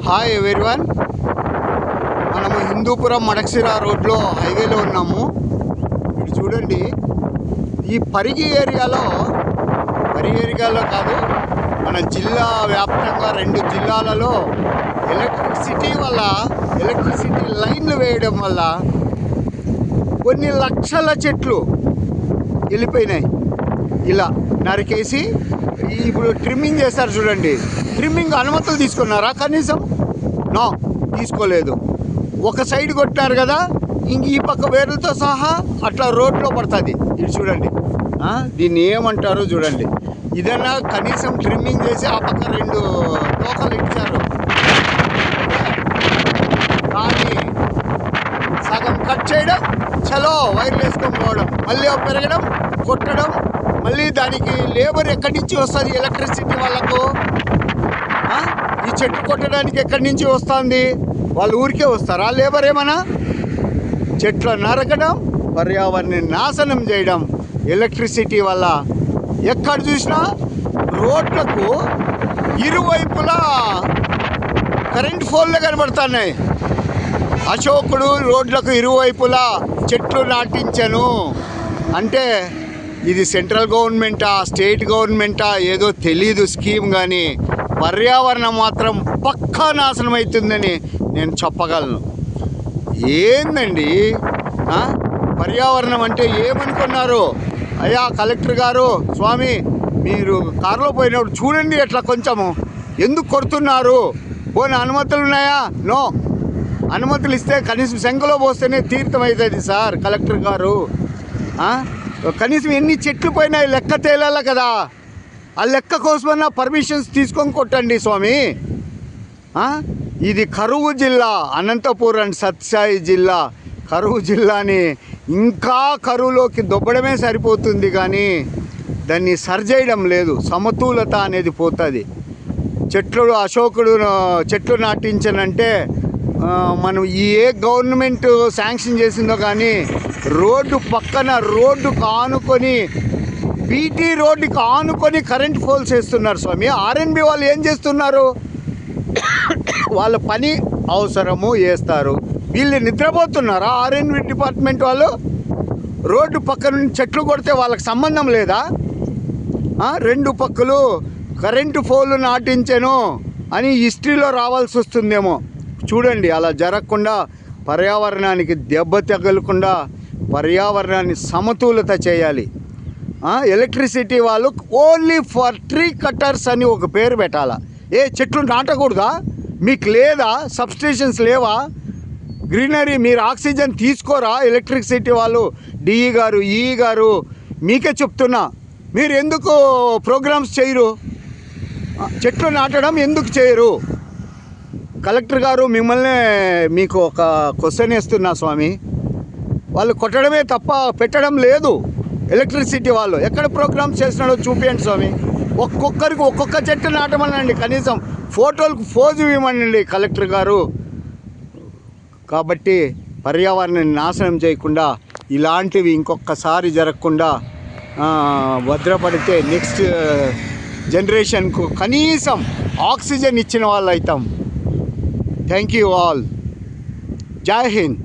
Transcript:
Hi everyone, మనము హిందూపురం మడక్సిరా రోడ్లో హైవేలో ఉన్నాము. ఇది చూడండి, ఈ పరిగి ఏరియాలో కాదు, మన జిల్లా వ్యాప్తంగా 2 జిల్లాలలో ఎలక్ట్రిసిటీ లైన్లు వేయడం వల్ల కొన్ని లక్షల చెట్లు వెళ్ళిపోయినాయి. ఇలా నరికేసి ఇప్పుడు ట్రిమ్మింగ్ చేస్తారు చూడండి. ట్రిమ్మింగ్ అనుమతులు తీసుకున్నారా? కనీసం నో, తీసుకోలేదు. ఒక సైడ్ కొట్టారు కదా, ఇంక ఈ పక్క వేర్లతో సహా అట్లా రోడ్లో పడుతుంది. ఇది చూడండి, దీన్ని ఏమంటారో చూడండి. ఇదన్నా కనీసం ట్రిమ్మింగ్ చేసి ఆ పక్క 2 తోకలు ఇచ్చారు, కానీ సగం కట్ చేయడం, చలో వైర్లు వేసుకొని పోవడం, మళ్ళీ పెరగడం, కొట్టడం, మళ్ళీ దానికి లేబర్ ఎక్కడి నుంచి వస్తుంది? ఎలక్ట్రిసిటీ వాళ్ళకు ఈ చెట్టు కొట్టడానికి ఎక్కడి నుంచి వస్తుంది? వాళ్ళు ఊరికే వస్తారా? లేబర్ ఏమన్నా? చెట్లు నరకడం, పర్యావరణాన్ని నాశనం చేయడం ఎలక్ట్రిసిటీ వల్ల. ఎక్కడ చూసినా రోడ్లకు ఇరువైపులా కరెంట్ పోల్లు కనబడుతున్నాయి. అశోకుడు రోడ్లకు ఇరువైపులా చెట్లు నాటించను అంటే ఇది సెంట్రల్ గవర్నమెంటా, స్టేట్ గవర్నమెంటా ఏదో తెలీదు స్కీమ్, కానీ పర్యావరణం మాత్రం పక్కా నాశనం అవుతుందని నేను చెప్పగలను. ఏందండి పర్యావరణం అంటే ఏమనుకున్నారు? అయ్యా కలెక్టర్ గారు, స్వామి మీరు కారులో పోయినప్పుడు చూడండి ఎట్లా కొంచెము ఎందుకు కొడుతున్నారు? పోనీ అనుమతులు ఉన్నాయా? నో. అనుమతులు ఇస్తే కనీసం శంఖలో పోస్తేనే తీర్థం అవుతుంది సార్ కలెక్టర్ గారు. కనీసం ఎన్ని చెట్లు పోయినాయి లెక్క తేలాల కదా. ఆ లెక్క కోసమన్నా పర్మిషన్స్ తీసుకొని కొట్టండి స్వామి. ఇది కరువు జిల్లా, అనంతపూర్ అండ్ సత్సాయి జిల్లా. కరువు జిల్లాని ఇంకా కరువులోకి దొబ్బడమే సరిపోతుంది, కానీ దాన్ని సరిచేయడం లేదు. సమతులత అనేది పోతుంది. చెట్లు నాటించనంటే మనం ఏ గవర్నమెంట్ శాంక్షన్ చేసిందో, కానీ రోడ్డు పక్కన రోడ్డుకు ఆనుకొని బీటీ రోడ్డుకి ఆనుకొని కరెంట్ పోల్స్ వేస్తున్నారు స్వామి. ఆర్ఎన్బి వాళ్ళు ఏం చేస్తున్నారు? వాళ్ళ పని అవసరము వేస్తారు. వీళ్ళు నిద్రపోతున్నారా? ఆర్ఎన్బి డిపార్ట్మెంట్ వాళ్ళు రోడ్డు పక్క నుండి చెట్లు కొడితే వాళ్ళకి సంబంధం లేదా? 2 పక్కలు కరెంటు పోలు నాటించాను అని హిస్టరీలో రావాల్సి వస్తుందేమో. చూడండి, అలా జరగకుండా, పర్యావరణానికి దెబ్బ తగలకుండా పర్యావరణాన్ని సమతులత చేయాలి. ఎలక్ట్రిసిటీ వాళ్ళు ఓన్లీ ఫర్ ట్రీ కట్టర్స్ అని ఒక పేరు పెట్టాలా? చెట్లు నాటకూడదా? మీకు లేదా? సబ్స్టేషన్స్ లేవా? గ్రీనరీ మీరు ఆక్సిజన్ తీసుకోరా? ఎలక్ట్రిసిటీ వాళ్ళు డిఈ గారు, ఈఈ గారు మీకే చెప్తున్నా, మీరు ఎందుకు ప్రోగ్రామ్స్ చేయరు? చెట్లు నాటడం ఎందుకు చేయరు? కలెక్టర్ గారు మీకు ఒక క్వశ్చన్ వేస్తున్నా స్వామి. వాళ్ళు కొట్టడమే తప్ప పెట్టడం లేదు. ఎలక్ట్రిసిటీ వాళ్ళు ఎక్కడ ప్రోగ్రామ్స్ చేస్తున్నాడో చూపించండి స్వామి. ఒక్కొక్కరికి ఒక్కొక్క చెట్టు నాటమనండి, కనీసం ఫోటోలకు ఫోజు ఇవ్వమనండి కలెక్టర్ గారు. కాబట్టి పర్యావరణాన్ని నాశనం చేయకుండా, ఇలాంటివి ఇంకొకసారి జరగకుండా భద్రపడితే నెక్స్ట్ జనరేషన్కు కనీసం ఆక్సిజన్ ఇచ్చిన వాళ్ళు అవుతాం. Thank you all. జై హింద్.